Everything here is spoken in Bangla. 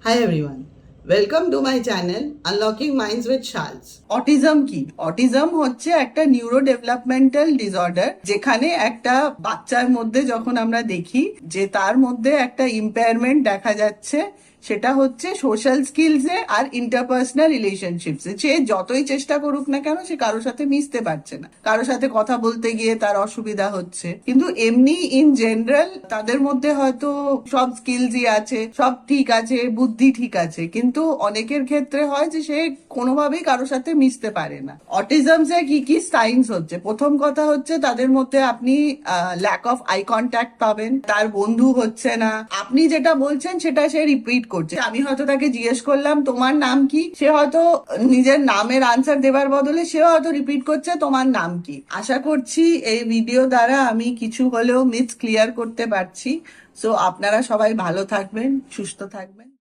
Hi everyone, welcome to my channel Unlocking Minds with Charles. Autism কি? অটিজম হচ্ছে একটা নিউরো ডেভেলপমেন্টাল ডিসঅর্ডার, যেখানে একটা বাচ্চার মধ্যে যখন আমরা দেখি যে তার মধ্যে একটা ইম্পেয়ারমেন্ট দেখা যাচ্ছে, সেটা হচ্ছে সোশ্যাল স্কিলসে আর ইন্টারপার্সোনাল রিলেশনশিপসে। সে যতই চেষ্টা করুক না কেন, সে কারোর সাথে মিশতে পারছে না, কারোর সাথে কথা বলতে গিয়ে তার অসুবিধা হচ্ছে। কিন্তু এমনি ইন জেনারেল তাদের মধ্যে হয়তো সব স্কিলসই আছে, সব ঠিক আছে, বুদ্ধি ঠিক আছে, কিন্তু অনেকের ক্ষেত্রে হয় যে সে কোনোভাবেই কারোর সাথে মিশতে পারে না। অটিজমসে কি কি সাইন্স হচ্ছে? প্রথম কথা হচ্ছে তাদের মধ্যে আপনি ল্যাক অফ আই কন্ট্যাক্ট পাবেন, তার বন্ধু হচ্ছে না, আপনি যেটা বলছেন সেটা সে রিপিট করছে। আমি হয়তো তাকে জিজ্ঞেস করলাম তোমার নাম কি, সে হয়তো নিজের নামের আনসার দেওয়ার বদলে সেও হয়তো রিপিট করছে তোমার নাম কি। আশা করছি এই ভিডিও দ্বারা আমি কিছু হলেও মিথ ক্লিয়ার করতে পারছি। সো আপনারা সবাই ভালো থাকবেন, সুস্থ থাকবেন।